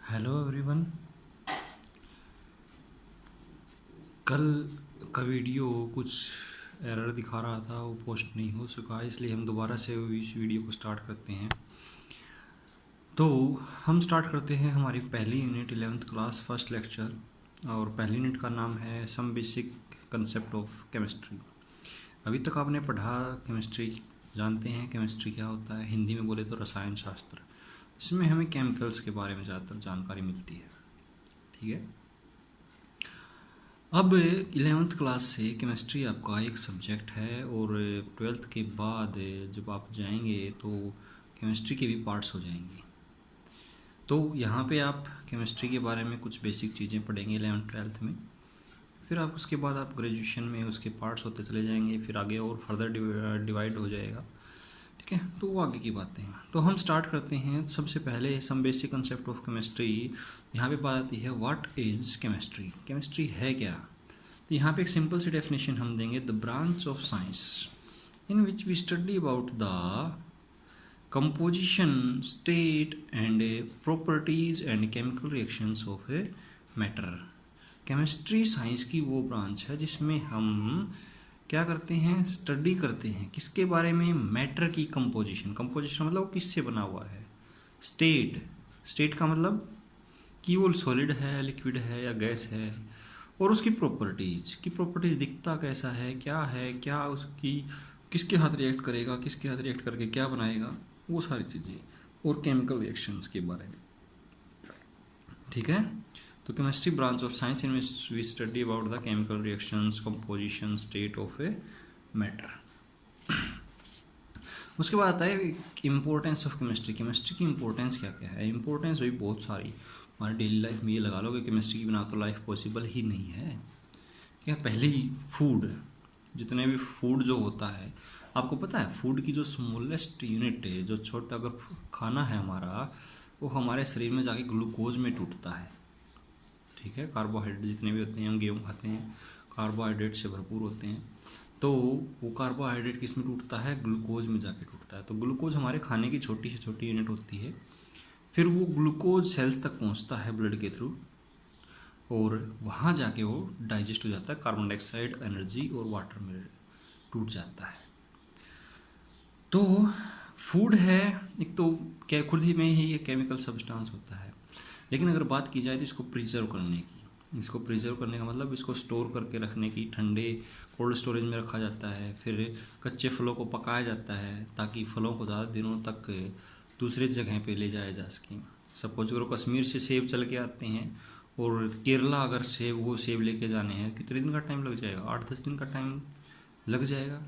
Hello everyone. कल का video कुछ एरर दिखा रहा था, वो पोस्ट नहीं हो सका, इसलिए हम दोबारा से इस वीडियो को स्टार्ट करते हैं। तो हम स्टार्ट करते हैं हमारी पहली unit 11th class first lecture, और पहली यूनिट का नाम है some basic concept of chemistry. अभी तक आपने पढ़ा केमिस्ट्री, जानते हैं केमिस्ट्री क्या होता है, हिंदी में बोले तो रसायन शास्त्र। इसमें हमें केमिकल्स के बारे में ज़्यादातर जानकारी मिलती है, ठीक है। अब 11th क्लास से केमिस्ट्री आपका एक सब्जेक्ट है, और 12th के बाद जब आप जाएंगे तो केमिस्ट्री के भी पार्ट्स हो जाएंगे। तो यहाँ पे आप केमिस्ट्री के बारे में कुछ बेसिक चीज़ें पढ़ेंगे 11th 12th में, फिर आप उसके बाद आप ग्रेजुएशन में उसके पार्ट्स होते चले जाएंगे, फिर आगे और फर्दर डिवाइड हो जाएगा, ठीक है। तो वो आगे की बातें हैं। तो हम स्टार्ट करते हैं। सबसे पहले some basic concept of chemistry. यहाँ पे बात आती है व्हाट इज़ केमिस्ट्री, केमिस्ट्री है क्या। तो यहाँ पे एक सिंपल सी डेफिनेशन हम देंगे, the branch of science in which we study about the composition, state and properties and chemical reactions of a matter. Chemistry science की वो ब्रांच है जिसमें हम क्या करते हैं, स्टडी करते हैं किसके बारे में, मैटर की कंपोजिशन। कंपोजिशन मतलब वो किससे बना हुआ है। स्टेट, स्टेट का मतलब कि वो सॉलिड है, लिक्विड है या गैस है। और उसकी प्रॉपर्टीज, की प्रॉपर्टीज दिखता कैसा है, क्या उसकी, किसके हाथ रिएक्ट करेगा, किसके हाथ रिएक्ट करके क्या बनाएगा, वो सारी चीज़ें। और केमिकल रिएक्शंस के बारे में, ठीक है। तो chemistry branch of science in which we study about the chemical reactions, composition, state of a matter. उसके बाद आता है इम्पोर्टेंस ऑफ केमिस्ट्री। केमिस्ट्री की इम्पोर्टेंस क्या क्या है। इम्पोर्टेंस भी बहुत सारी, हमारी डेली लाइफ में ये लगा लो कि केमिस्ट्री के बिना तो लाइफ पॉसिबल ही नहीं है। क्या, पहले ही फूड, जितने भी फूड जो होता है, आपको पता है फूड की जो स्मॉलेस्ट यूनिट है, जो छोटा अगर खाना है हमारा, वो हमारे शरीर में जाके ग्लूकोज में टूटता है, ठीक है। कार्बोहाइड्रेट जितने भी होते हैं, हम गेहूँ खाते हैं, कार्बोहाइड्रेट से भरपूर होते हैं। तो वो कार्बोहाइड्रेट किस में टूटता है, ग्लूकोज में जाके टूटता है। तो ग्लूकोज हमारे खाने की छोटी से छोटी यूनिट होती है। फिर वो ग्लूकोज सेल्स तक पहुंचता है ब्लड के थ्रू, और वहाँ जाके वो डाइजेस्ट हो जाता है, कार्बन डाइऑक्साइड, एनर्जी और वाटर में टूट जाता है। तो फूड है एक, तो क्या खुद ही में ही एक केमिकल सब्सटेंस होता है। लेकिन अगर बात की जाए तो इसको प्रिजर्व करने की, इसको प्रिजर्व करने का मतलब इसको स्टोर करके रखने की, ठंडे कोल्ड स्टोरेज में रखा जाता है। फिर कच्चे फलों को पकाया जाता है ताकि फलों को ज़्यादा दिनों तक दूसरे जगह पे ले जाया जा सके। सपोज करो कश्मीर से सेब चल के आते हैं, और केरला अगर वो सेब लेके जाने हैं, कितने दिन का टाइम लग जाएगा, 8-10 दिन का टाइम लग जाएगा।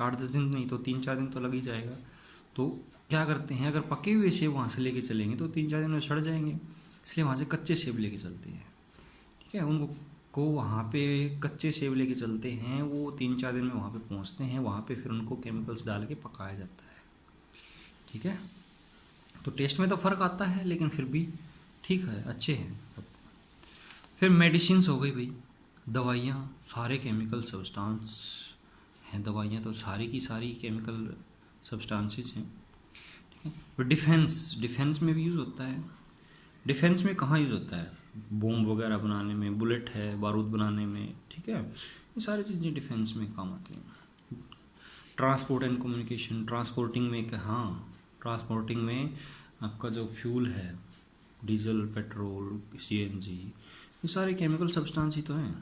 8-10 दिन नहीं तो 3-4 दिन तो लग ही जाएगा। तो क्या करते हैं, अगर पके हुए सेब वहाँ से लेके चलेंगे तो 3-4 दिन में सड़ जाएंगे, इसलिए वहाँ से कच्चे सेब लेके चलते हैं, ठीक है। उनको वहाँ पे कच्चे सेब लेके चलते हैं, वो 3-4 दिन में वहाँ पे पहुँचते हैं, वहाँ पे फिर उनको केमिकल्स डाल के पकाया जाता है, ठीक है। तो टेस्ट में तो फ़र्क आता है, लेकिन फिर भी ठीक है, अच्छे हैं। फिर मेडिसिन्स हो गई भाई, दवाइयाँ, सारे केमिकल सब्सटेंस हैं। दवाइयाँ तो सारी की सारी केमिकल सब्सटेंसेस हैं, ठीक है। फिर डिफेंस, डिफेंस में भी यूज़ होता है। डिफेंस में कहाँ यूज़ होता है, बम वगैरह बनाने में, बुलेट है, बारूद बनाने में, ठीक है। ये सारी चीज़ें डिफेंस में काम आती हैं। ट्रांसपोर्ट एंड कम्युनिकेशन, ट्रांसपोर्टिंग में हाँ, ट्रांसपोर्टिंग में आपका जो फ्यूल है, डीजल, पेट्रोल, सीएनजी, ये सारे केमिकल सब्सटेंस ही तो हैं।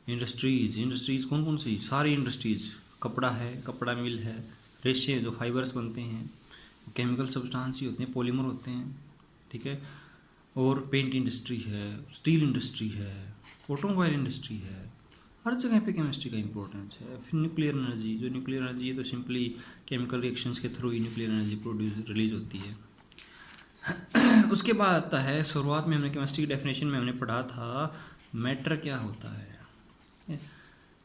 इंडस्ट्रीज़, इंडस्ट्रीज़ कौन कौन सी, सारी इंडस्ट्रीज़, कपड़ा है, कपड़ा मिल है, रेशे जो फाइबर्स बनते हैं, केमिकल सब्सटेंस ही होते हैं, पॉलीमर होते हैं, ठीक है। और पेंट इंडस्ट्री है, स्टील इंडस्ट्री है, ऑटोमोबाइल इंडस्ट्री है, हर जगह पे केमिस्ट्री का इंपॉर्टेंस है। फिर न्यूक्लियर एनर्जी, जो न्यूक्लियर एनर्जी है तो सिंपली केमिकल रिएक्शंस के थ्रू ही न्यूक्लियर एनर्जी रिलीज होती है। उसके बाद आता है, शुरुआत में हमने केमिस्ट्री की डेफिनेशन में हमने पढ़ा था मैटर क्या होता है।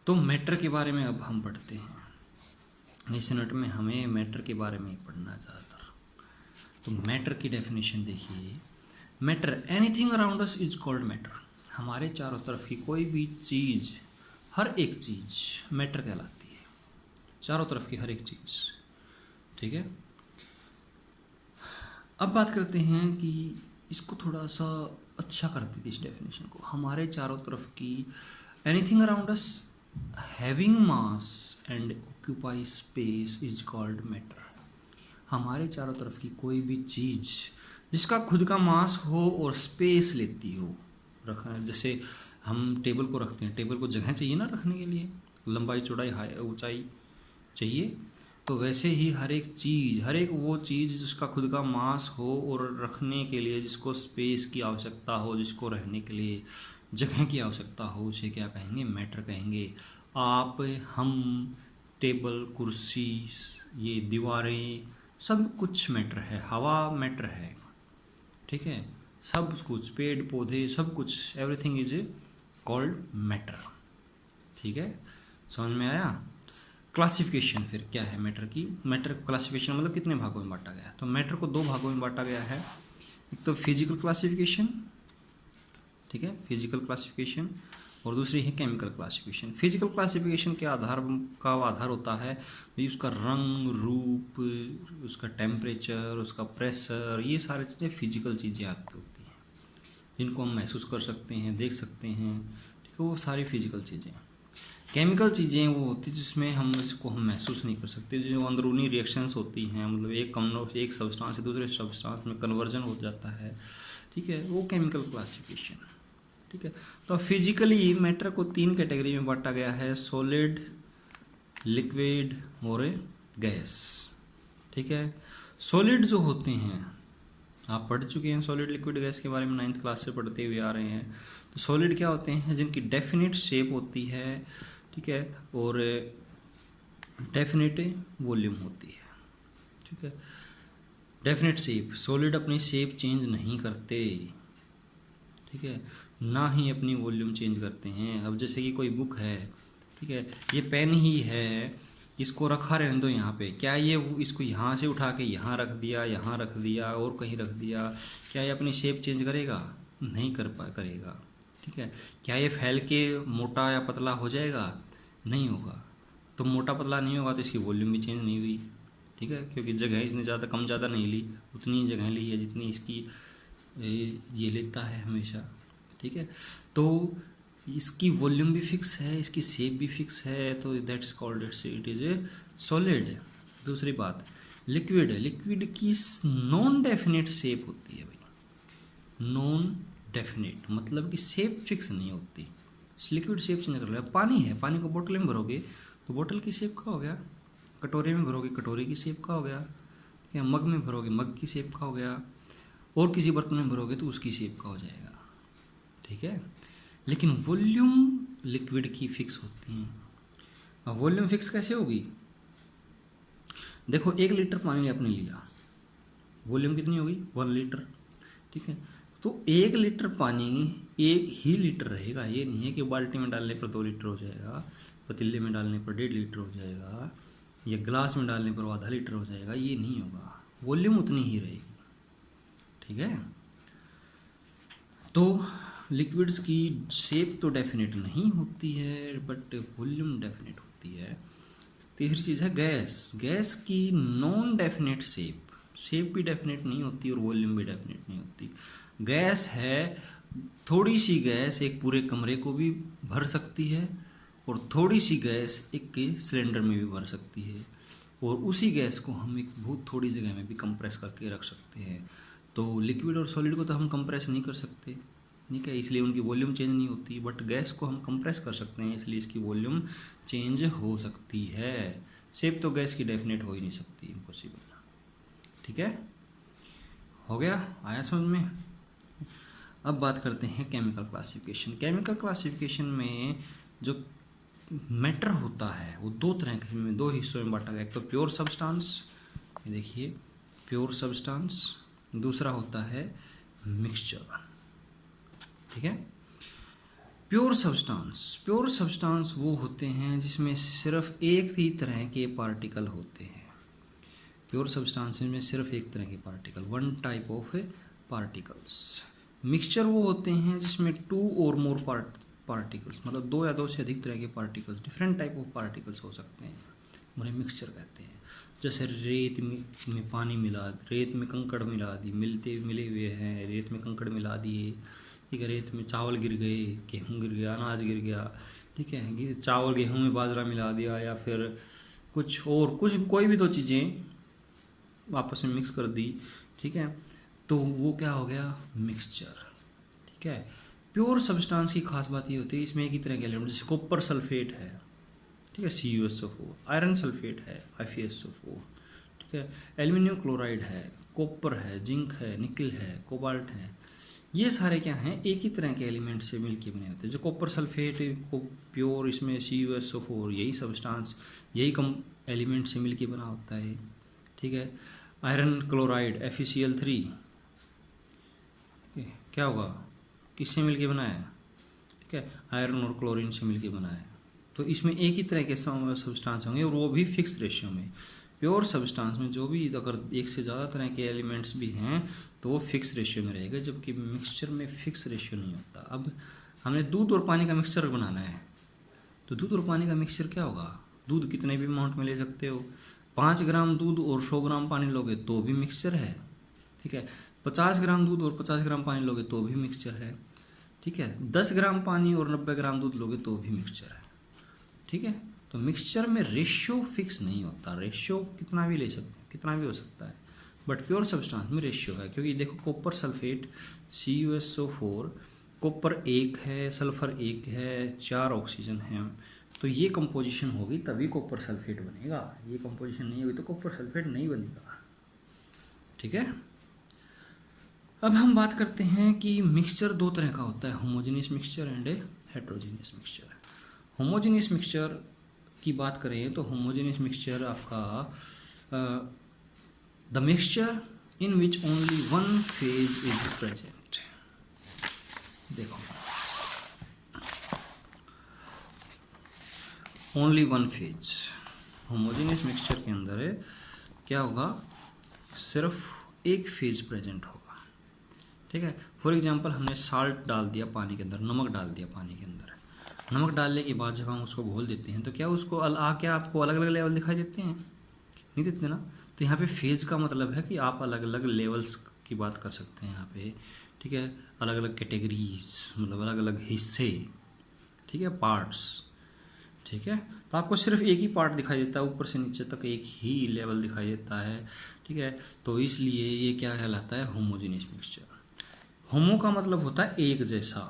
तो मैटर के बारे में अब हम पढ़ते हैं। इस यूनिट में हमें मैटर के बारे में पढ़ना ज़्यादातर। तो मैटर की डेफिनेशन देखिए, matter, anything around us is called matter. हमारे चारों तरफ की कोई भी चीज़, हर एक चीज़ मैटर कहलाती है, चारों तरफ की हर एक चीज़, ठीक है। अब बात करते हैं कि इसको थोड़ा सा अच्छा करती थी इस डेफिनेशन को। हमारे चारों तरफ की anything around us having mass and occupy space is called matter. हमारे चारों तरफ की कोई भी चीज़ जिसका खुद का मास हो और स्पेस लेती हो, रखना, जैसे हम टेबल को रखते हैं, टेबल को जगह चाहिए ना रखने के लिए, लंबाई चौड़ाई ऊंचाई चाहिए, तो वैसे ही हर एक चीज़, हर एक वो चीज़ जिसका खुद का मास हो और रखने के लिए जिसको स्पेस की आवश्यकता हो, जिसको रहने के लिए जगह की आवश्यकता हो, उसे क्या कहेंगे? मैटर कहेंगे। आप, हम, टेबल, कुर्सी, ये दीवारें, सब कुछ मैटर है। हवा मैटर है, ठीक है, सब कुछ, पेड़ पौधे, सब कुछ, एवरीथिंग इज कॉल्ड मैटर। ठीक है, समझ में आया? क्लासिफिकेशन फिर क्या है मैटर की? मैटर क्लासिफिकेशन मतलब कितने भागों में बांटा गया है? तो मैटर को दो भागों में बांटा गया है। एक तो फिजिकल क्लासिफिकेशन, ठीक है, फिजिकल क्लासिफिकेशन, और दूसरी है केमिकल क्लासिफिकेशन। फिजिकल क्लासिफिकेशन के आधार होता है भाई उसका रंग, रूप, उसका टेम्परेचर, उसका प्रेशर, ये सारी चीज़ें फिजिकल चीज़ें आती होती हैं जिनको हम महसूस कर सकते हैं, देख सकते हैं, ठीक है, वो सारी फिजिकल चीज़ें। केमिकल चीज़ें वो होती हैं जिसमें हम इसको हम महसूस नहीं कर सकते, जो अंदरूनी रिएक्शंस होती हैं, मतलब एक सब्सटेंस से दूसरे सब्सटेंस में कन्वर्जन हो जाता है, ठीक है, वो केमिकल क्लासिफिकेशन। ठीक है, तो फिजिकली मैटर को तीन कैटेगरी में बांटा गया है, सॉलिड, लिक्विड और गैस। ठीक है, सॉलिड जो होते हैं, आप पढ़ चुके हैं सॉलिड, लिक्विड, गैस के बारे में 9th क्लास से पढ़ते हुए आ रहे हैं। तो सॉलिड क्या होते हैं? जिनकी डेफिनेट शेप होती है, ठीक है, और डेफिनेट वॉल्यूम होती है। ठीक है, डेफिनेट शेप, सॉलिड अपनी शेप चेंज नहीं करते, ठीक है, ना ही अपनी वॉल्यूम चेंज करते हैं। अब जैसे कि कोई बुक है, ठीक है, ये पेन ही है, इसको रखा रहने दो यहाँ पे, क्या ये इसको यहाँ से उठा के यहाँ रख दिया, यहाँ रख दिया और कहीं रख दिया, क्या ये अपनी शेप चेंज करेगा? नहीं करेगा। ठीक है, क्या ये फैल के मोटा या पतला हो जाएगा? नहीं होगा। तो मोटा पतला नहीं होगा तो इसकी वॉल्यूम भी चेंज नहीं हुई, ठीक है, क्योंकि जगह इसने ज़्यादा कम ज़्यादा नहीं ली, उतनी ही जगह ली है जितनी इसकी ये लेता है हमेशा। ठीक है, तो इसकी वॉल्यूम भी फिक्स है, इसकी शेप भी फिक्स है, तो that's called it is a solid. दूसरी बात, लिक्विड है, लिक्विड की नॉन डेफिनेट शेप होती है भाई, नॉन डेफिनेट मतलब कि शेप फिक्स नहीं होती, लिक्विड शेप चेंज कर रहा है। पानी है, पानी को बोतल में भरोगे तो बोतल की शेप का हो गया, कटोरे में भरोगे कटोरे की शेप का हो गया, या मग में भरोगे मग की शेप का हो गया, और किसी बर्तन में भरोगे तो उसकी शेप का हो जाएगा। ठीक है, लेकिन वॉल्यूम लिक्विड की फिक्स होती है। अब वॉल्यूम फिक्स कैसे होगी? देखो 1 लीटर पानी आपने लिया, वॉल्यूम कितनी होगी? 1 लीटर। ठीक है, तो 1 लीटर पानी 1 ही लीटर रहेगा, ये नहीं है कि बाल्टी में डालने पर 2 लीटर हो जाएगा, पतीले में डालने पर 1.5 लीटर हो जाएगा, या ग्लास में डालने पर आधा लीटर हो जाएगा, ये नहीं होगा, वॉल्यूम उतनी ही रहेगी। ठीक है, तो लिक्विड्स की शेप तो डेफिनेट नहीं होती है बट वॉल्यूम डेफिनेट होती है। तीसरी चीज़ है गैस, गैस की नॉन डेफिनेट शेप भी डेफिनेट नहीं होती और वॉल्यूम भी डेफिनेट नहीं होती। गैस है, थोड़ी सी गैस एक पूरे कमरे को भी भर सकती है, और थोड़ी सी गैस एक सिलेंडर में भी भर सकती है, और उसी गैस को हम एक बहुत थोड़ी जगह में भी कंप्रेस करके रख सकते हैं। तो लिक्विड और सॉलिड को तो हम कंप्रेस नहीं कर सकते, ठीक है, इसलिए उनकी वॉल्यूम चेंज नहीं होती, बट गैस को हम कंप्रेस कर सकते हैं, इसलिए इसकी वॉल्यूम चेंज हो सकती है। शेप तो गैस की डेफिनेट हो ही नहीं सकती, इम्पॉसिबल। ठीक है, हो गया, आया समझ में? अब बात करते हैं केमिकल क्लासिफिकेशन। केमिकल क्लासिफिकेशन में जो मैटर होता है वो दो हिस्सों में बांटा गया। एक तो प्योर सब्सटेंस, देखिए प्योर सब्सटेंस, दूसरा होता है मिक्सचर। ठीक है, प्योर सब्सटेंस वो होते हैं जिसमें सिर्फ एक ही तरह के पार्टिकल होते हैं। प्योर सब्सटेंस में सिर्फ एक तरह के particle, 1 type of particles. Mixture वो होते हैं जिसमें 2 और मोर पार्टिकल्स, मतलब 2 या 2 से अधिक तरह के particles, different type of particles हो सकते हैं, उन्हें मिक्सचर कहते हैं। जैसे रेत में पानी मिला, रेत में कंकड़ मिला दी, मिले हुए हैं, रेत में कंकड़ मिला दिए, ठीक है, रेत में चावल गिर गए, गेहूँ गिर गया, अनाज गिर गया, ठीक है, चावल गेहूँ में बाजरा मिला दिया, या फिर कुछ और, कुछ कोई भी दो चीज़ें आपस में मिक्स कर दी, ठीक है, तो वो क्या हो गया, मिक्सचर, ठीक है। प्योर सब्सटेंस की खास बात ये होती है इसमें एक ही तरह के एलिमेंट, जैसे कॉपर सल्फेट है, ठीक है, CuSO4, आयरन सल्फेट है, FeSO4, ठीक है, एल्यूमिनियम क्लोराइड है, कॉपर है, जिंक है, निकल है, कोबाल्ट है, ये सारे क्या हैं, एक ही तरह के एलिमेंट से मिलके बने होते हैं। जो कॉपर सल्फेट को प्योर, इसमें CuSO4 यही सब्सटेंस, यही कम एलिमेंट से मिलके बना होता है, ठीक है। आयरन क्लोराइड FeCl3 क्या होगा, किससे मिलके बना है, ठीक है, आयरन और क्लोरीन से मिलके बना है। तो इसमें एक ही तरह के सब्सटेंस होंगे और वो भी फिक्स रेशियो में। प्योर सब्सटेंस में जो भी अगर एक से ज़्यादा तरह के एलिमेंट्स भी हैं तो वो फिक्स रेशियो में रहेगा, जबकि मिक्सचर में फिक्स रेशियो नहीं होता। अब हमने दूध और पानी का मिक्सचर बनाना है, तो दूध और पानी का मिक्सचर क्या होगा, दूध कितने भी अमाउंट में ले सकते हो, 5 ग्राम दूध और 100 ग्राम पानी लोगे तो भी मिक्सचर है, ठीक है, 50 ग्राम दूध और 50 ग्राम पानी लोगे तो भी मिक्सचर है, ठीक है, 10 ग्राम पानी और 90 ग्राम दूध लोगे तो भी मिक्सचर है, ठीक है। तो मिक्सचर में रेशियो फिक्स नहीं होता, रेशियो कितना भी ले सकते हैं, कितना भी हो सकता है, बट प्योर सब्सटेंस में रेशियो है। क्योंकि देखो कॉपर सल्फेट CuSO4, कॉपर 1 है, सल्फर 1 है, 4 ऑक्सीजन है, तो ये कंपोजिशन होगी तभी कॉपर सल्फेट बनेगा, ये कंपोजिशन नहीं होगी तो कॉपर सल्फेट नहीं बनेगा, ठीक है। अब हम बात करते हैं कि मिक्सचर दो तरह का होता है, homogeneous mixture and heterogeneous mixture. Homogeneous mixture की बात करें तो होमोजेनियस मिक्सचर आपका the mixture in which only one phase is present. देखो only one phase, homogeneous mixture के अंदर है क्या होगा, सिर्फ एक फेज प्रेजेंट होगा, ठीक है। फॉर एग्जांपल हमने साल्ट डाल दिया पानी के अंदर, नमक डाल दिया पानी के अंदर, नमक डालने के बाद जब हम उसको घोल देते हैं तो क्या उसको क्या आपको अलग अलग लेवल दिखाई देते हैं, नहीं देते ना। तो यहाँ पे फेज का मतलब है कि आप अलग अलग लेवल्स की बात कर सकते हैं यहाँ पे, ठीक है, अलग अलग कैटेगरीज, मतलब अलग अलग हिस्से, ठीक है, पार्ट्स, ठीक है। तो आपको सिर्फ एक ही पार्ट दिखाई देता है, ऊपर से नीचे तक एक ही लेवल दिखाई देता है, ठीक है। तो इसलिए ये क्या कहलाता है, होमोजेनियस मिक्सचर। होमो का मतलब होता है एक जैसा,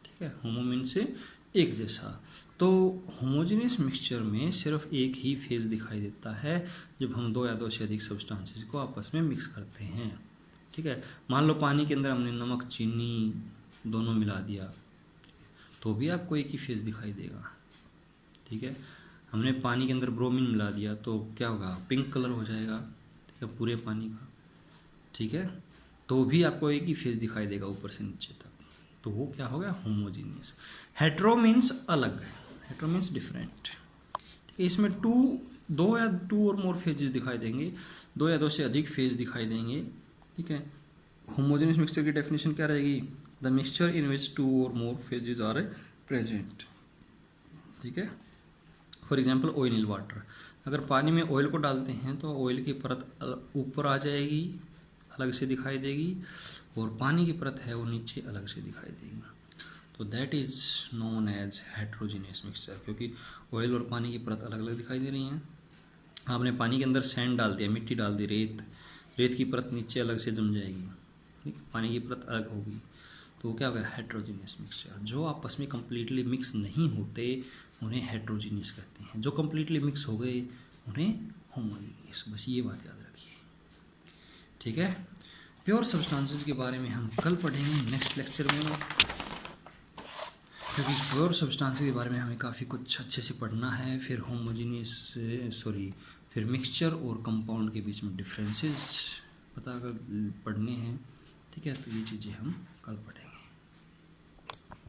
ठीक है, होमो मीन से एक जैसा। तो होमोजेनियस मिक्सचर में सिर्फ एक ही फेज दिखाई देता है जब हम दो या दो से अधिक सब्सटेंसेस को आपस में मिक्स करते हैं, ठीक है। मान लो पानी के अंदर हमने नमक चीनी दोनों मिला दिया तो भी आपको एक ही फेज दिखाई देगा, ठीक है। हमने पानी के अंदर ब्रोमीन मिला दिया तो क्या होगा, पिंक कलर हो जाएगा, ठीक है, पूरे पानी का, ठीक है। तो भी आपको एक ही फेज दिखाई देगा ऊपर से नीचे तक, तो वो क्या हो गया, होमोजीनियस। हेट्रो मीन्स अलग, हेट्रो मीन्स डिफरेंट, ठीक है। इसमें दो या टू और मोर फेजेस दिखाई देंगे, दो या दो से अधिक फेज दिखाई देंगे, ठीक है। होमोजेनियस मिक्सचर की डेफिनेशन क्या रहेगी, the mixture in which two और मोर फेजेस आर प्रेजेंट, ठीक है। For example oil in water, अगर पानी में ऑयल को डालते हैं तो ऑयल की परत ऊपर आ जाएगी, अलग से दिखाई देगी, और पानी की परत है वो नीचे अलग से दिखाई देगी, तो that is known as heterogeneous mixture. क्योंकि ऑयल और पानी की परत अलग अलग दिखाई दे रही हैं। आपने पानी के अंदर सैंड डाल दिया, मिट्टी डाल दी, रेत की परत नीचे अलग से जम जाएगी, ठीक है, पानी की परत अलग होगी, तो वो क्या होगा, हेट्रोजीनियस मिक्सचर। जो आपस में कम्प्लीटली मिक्स नहीं होते उन्हें हेट्रोजीनियस कहते हैं, जो कम्प्लीटली मिक्स हो गए उन्हें होमोजीनियस। बस ये बात याद रखिए, ठीक है। प्योर सब्सटेंसेस के बारे में हम कल पढ़ेंगे नेक्स्ट लेक्चर में, क्योंकि प्योर सब्सटेंसेस के बारे में हमें काफ़ी कुछ अच्छे से पढ़ना है। फिर फिर मिक्सचर और कंपाउंड के बीच में डिफरेंसेस पढ़ने हैं, ठीक है। तो ये चीज़ें हम कल पढ़ेंगे।